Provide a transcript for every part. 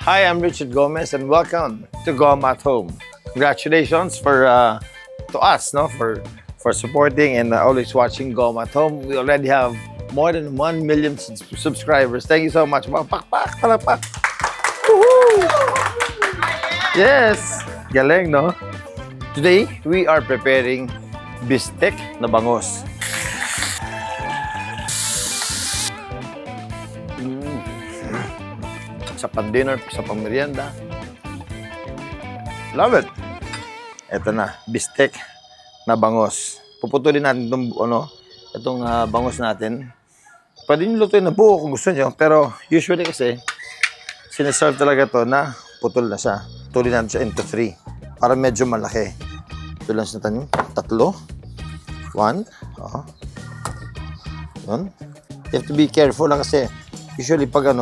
Hi, I'm Richard Gomez and welcome to Goma at Home. Congratulations to us, for supporting and always watching Goma at Home. We already have more than 1 million subscribers. Thank you so much. Palakpak, palakpak. Woohoo! Yes, galing, no? Today we are preparing bistek na bangus. Sa pan-dinner, sa pang-merienda. Love it! Ito na, bistek na bangus. Puputulin natin itong bangus natin. Pwede nyo lutuin na buo kung gusto nyo, pero usually kasi, sineserve talaga to na putol na siya. Putulin natin siya into 3 para medyo malaki. Tulan natin yung 3. 1. Yun. You have to be careful lang kasi usually pag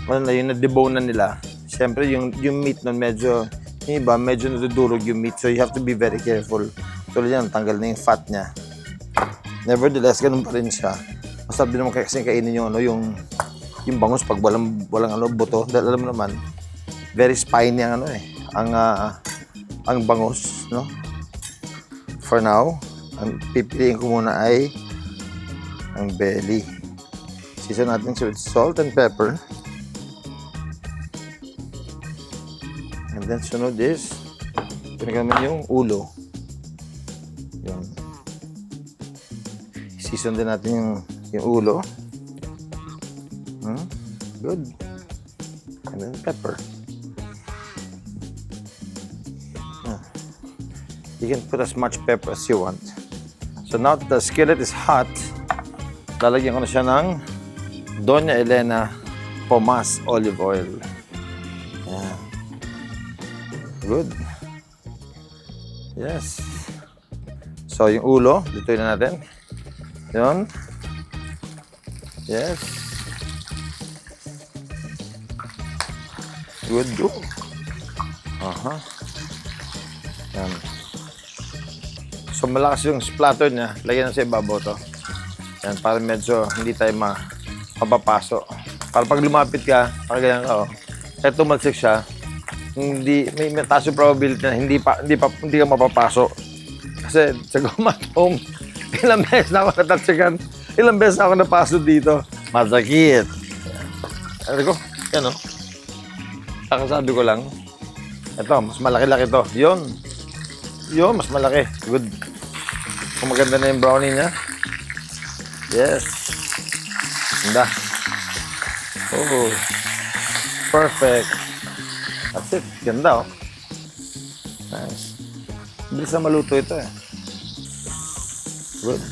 yung na-debone na nila, siyempre yung meat nun medyo nadudurog yung meat. So you have to be very careful. Tulad yan, tanggal na yung fat niya. Nevertheless, ganun pa rin siya. Masarap din naman kasi kainin yung bangus pag walang buto. Dahil alam mo naman, very spiny ang bangus, no? For now, ang pipiliin ko muna ay ang belly. Season natin with salt and pepper. And then sunod is pinagaman yung ulo. Yun. Season din natin yung ulo. Good. And then pepper. You can put as much pepper as you want. So now that the skillet is hot, lalagyan ko na siya ng Doña Elena Pomas olive oil. Yeah. Good. Yes. So yung ulo, lutuin na natin. Yun. Yes. Good. Yan. So malakas yung splatter niya. Lagyan na sa ibabaw to. Yan, para medyo hindi tayo mapapaso. Para pag lumapit ka, para ganyan ka, kahit tumalsik siya, may mataas yung probability na hindi ka mapapaso. Kasi sa Goma at Home, ilang beses na ako natatsikan, ilang beses na ako napaso dito. Masakit. Ano ko? Yan o. Kakasabi ko lang. Ito, mas malaki-laki to. Yun, mas malaki. Good. Kung maganda na yung brownie niya. Yes. Ganda. Oh. Perfect. That's it. Ganda, oh. Nice. Bilis na maluto ito, eh. Good.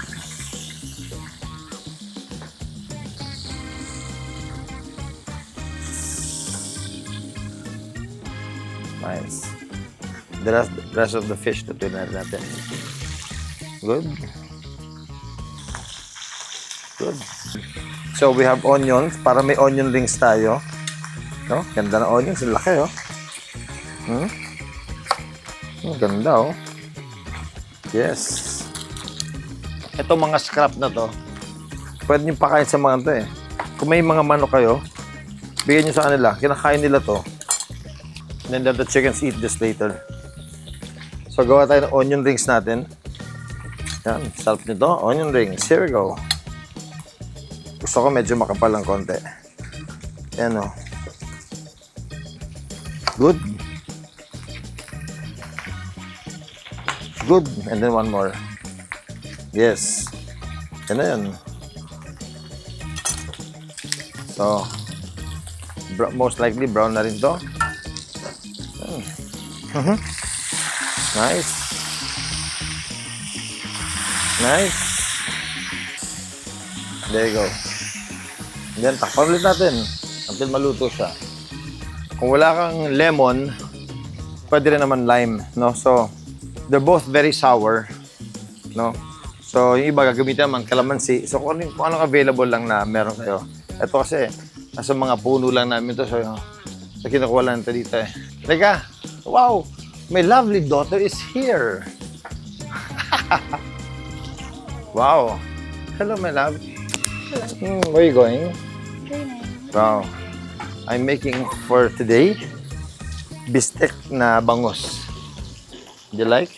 Nice. The rest of the fish na tuloy natin. Good. Good. So we have onions. Para may onion rings tayo. No? Ganda na onions. Laki, oh. Ganda, oh. Yes. Ito mga scrap na to, pwede nyo pakain sa mga to, eh. Kung may mga manok kayo, bigyan nyo sa kanila. Kinakain nila to. And then the chickens eat this later. So gawa tayo ng onion rings natin. Yan. Sarap nito. Onion rings. Here we go. Gusto ko medyo makapal ng konti. Yan, oh. Good. Good. And then one more. Yes. Yan na yan. So, most likely brown na rin to. Nice. Nice. There you go. Then, takpan ulit natin until maluto siya. Kung wala kang lemon, pwede rin naman lime, no? So, they're both very sour, no? So, yung iba gagamitin naman kalamansi. So, kung anong available lang na meron kayo. Ito kasi, nasa mga puno lang namin to. So, kinukuha lang ito dito, eh. Teka, wow! My lovely daughter is here. Wow. Hello, my love. Where are you going? Training. Wow. I'm making for today bistek na bangus. Do you like?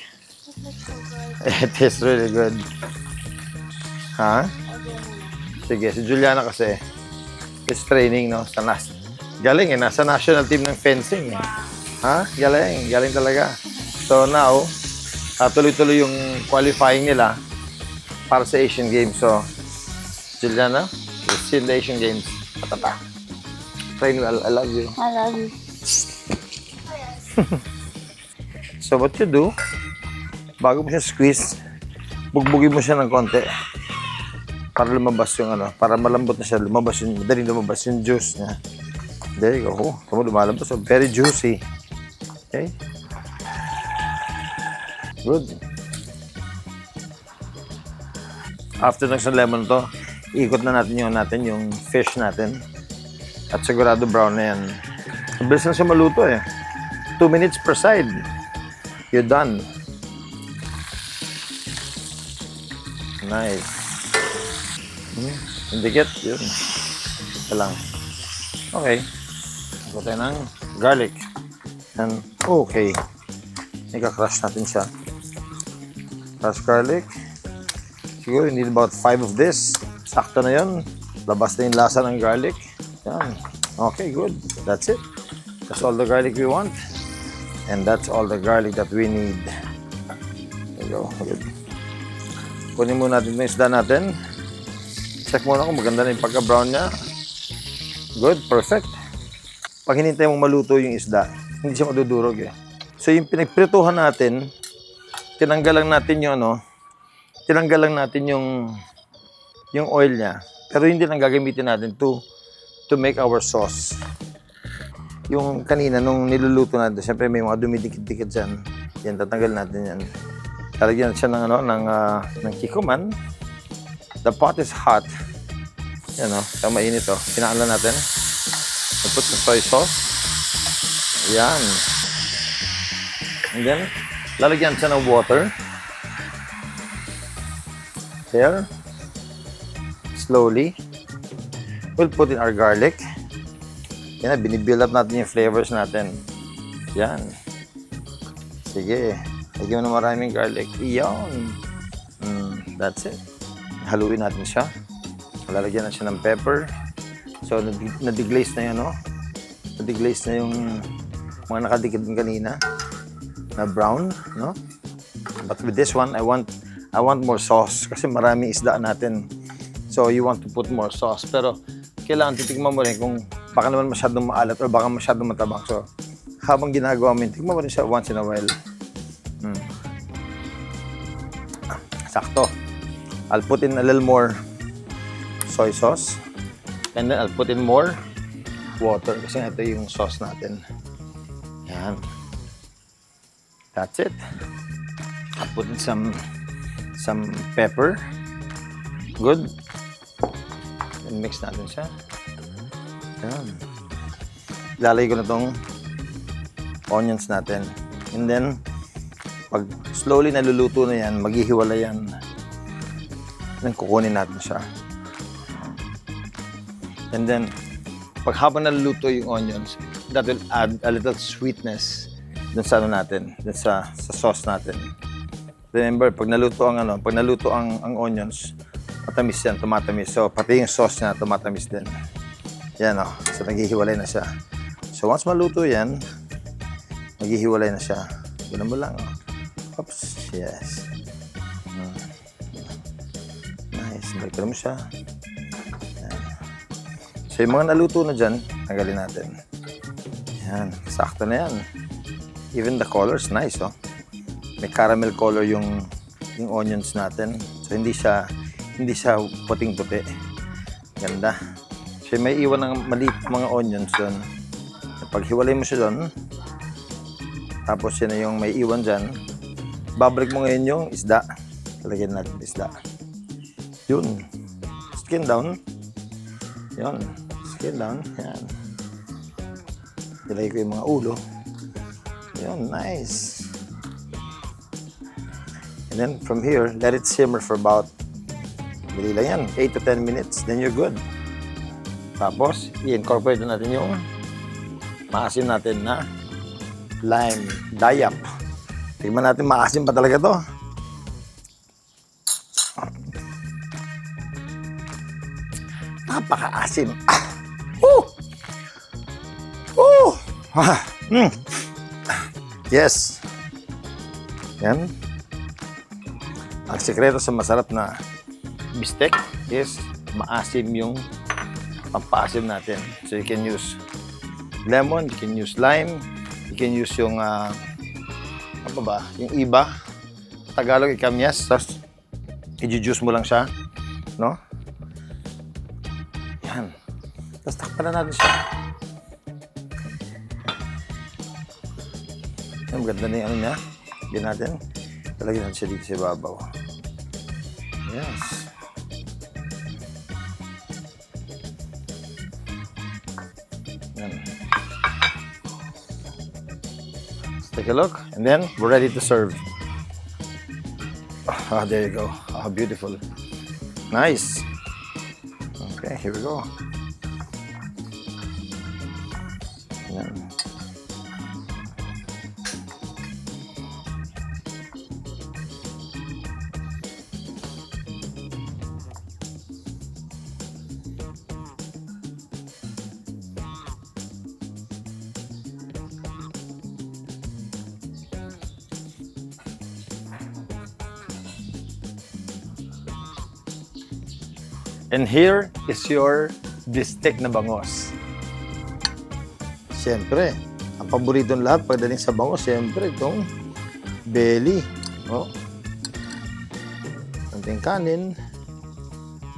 It is really good. Ha? Sige, si Juliana kasi is training, no? Galing eh, nasa national team ng fencing. Eh. Ha? Galing talaga. So now, tuloy-tuloy yung qualifying nila para sa Asian Games. So, Juliana, we'll see in the Asian Games. Patata. Train well. I love you. I love you. So, what you do, bago mo siya squeeze, bugbugin mo siya ng konti. Para lumabas yung para malambot na siya, madaling lumabas yung juice niya. There you go. Tama, lumalabas. So, very juicy. Okay? Good. After ng isang lemon to, ikot na natin yung fish natin. At sigurado brown na yan. Mabilis na siya maluto eh. 2 minutes per side. You're done. Nice. Indikit. Yun. Ito lang. Okay. Ito tayo ng garlic. And okay. Ika-crush natin siya. Crush garlic. Siguro you need about 5 of this. Sakto na yun. Labas na yung lasa ng garlic. Yan. Okay, good. That's it. That's all the garlic we want. And that's all the garlic that we need. There you go. Good. Kunin muna natin yung isda natin. Check muna kung maganda na yung pagka-brown niya. Good. Perfect. Pag hinintay mong maluto yung isda, hindi siya madudurog eh. So yung pinagprituhan natin, tinanggal lang natin yung oil niya. Pero hindi lang gagamitin natin to make our sauce. Yung kanina nung niluluto natin, siyempre may mga dumidikit-dikit dyan. Yan, tatanggal natin yan. Talagyan siya ng kikuman. The pot is hot. Yan kaya mainit Pinaan natin. Put the soy sauce. Yan. And then, lalagyan siya ng water. Here. Slowly. We'll put in our garlic. Yan, binibuild up natin yung flavors natin. Yan. Sige. Lagyan mo na maraming garlic. Yan. That's it. Haluin natin siya. Lalagyan na siya ng pepper. So, na-deglaze na yan, Na-deglaze na yung mga nakadikit din kanina. Na brown, no? But with this one, I want more sauce kasi marami isda natin. So you want to put more sauce. Pero kailangan titigman mo rin kung baka naman masyadong maalat or baka masyadong matabang. So habang ginagawa mo, tignan mo rin siya once in a while. Sakto. I'll put in a little more soy sauce. And then I'll put in more water kasi ito yung sauce natin. Yan. That's it. I'll put in some pepper. Good. And mix natin siya. Yan. Ilalagay ko na tong onions natin. And then, pag slowly naluluto na yan, maghihiwala yan. Then, kukunin natin siya. And then, pag habang naluluto yung onions, that will add a little sweetness dun sa natin, dun sa sauce natin. Remember, pag naluto ang onions, matamis yan, tumatamis. So, pati yung sauce niya, tumatamis din. Yan So, naghihiwalay na siya. So, once maluto yan, maghihiwalay na siya. Ganoon mo lang, Oops, yes. Nice, balik mo siya. Yan. So, yung mga naluto na dyan, tanggalin natin. Yan, sakto na yan. Even the color is nice, May caramel color yung onions natin. So hindi siya puting-puti. Ganda. So may iwan ng maliit mga onions doon. Pag hiwalay mo siya doon, tapos yan na yung may iwan dyan, babalik mo ngayon yung isda. Talagyan natin yung isda. Yun. Skin down. Yun. Skin down. Yan. Ilagay ko yung mga ulo. Yun, nice. And then from here, let it simmer for about, dali lang yan, 8 to 10 minutes. Then you're good. Tapos, i-incorporate na natin yung maasim natin na lime dayap. Tingnan natin, maasim pa talaga to. Napaka-asim. Yes. Yan. Ang sekreto sa masarap na bistek is maasim yung pampaasim natin. So you can use lemon, you can use lime, you can use yung ano ba? Yung iba. Tagalog, ikamyas. Tapos i-juice mo lang siya. No? Yan. Tapos takpan na natin siya. Yan, maganda na yung ano niya. Yan natin. Talagyan natin siya dito sa ibabaw. Yes. Yan. Let's take a look. And then, we're ready to serve. Ah, there you go. Ah, beautiful. Nice. Okay, here we go. Yan. And here is your bistek na bangos. Siyempre, ang paborito ng lahat pagdating sa bangos, siyempre itong belly. Oh. Konting kanin.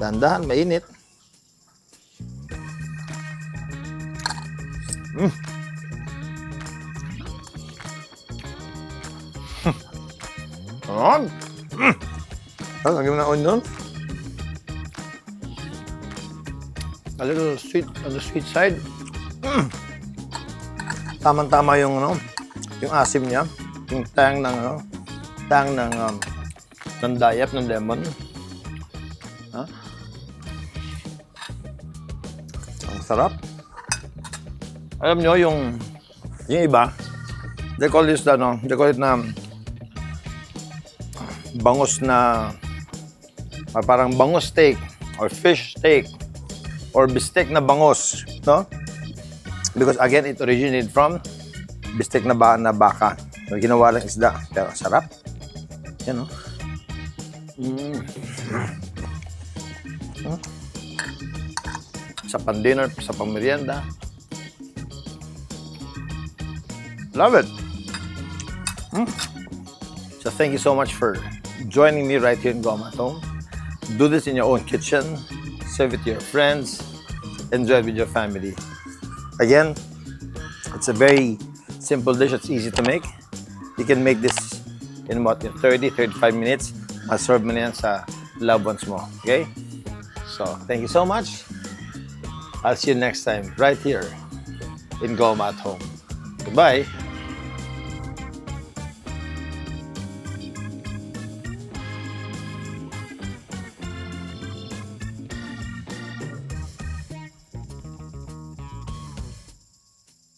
Dahan-dahan, mainit. Lagyan mo na onion. A little sweet on the sweet side. Tama-tama yung yung asim niya, yung tang ng ng dayap ng lemon. Huh? Ang sarap. Alam nyo yung iba, they call this they call it na bangus na parang bangus steak or fish steak. Or bistek na bangos, no? Because again, it originated from bistek na baka. So, ginawa lang isda. Pero sarap. Yan, no? Sa pan-dinner, sa pang-merienda. Love it. So thank you so much for joining me right here in Goma at home. Do this in your own kitchen. Serve it to your friends, enjoy it with your family. Again, it's a very simple dish. It's easy to make. You can make this in 30-35 minutes. Serve mo na yan sa loved ones mo. Okay? So, thank you so much. I'll see you next time right here in Goma at home. Goodbye.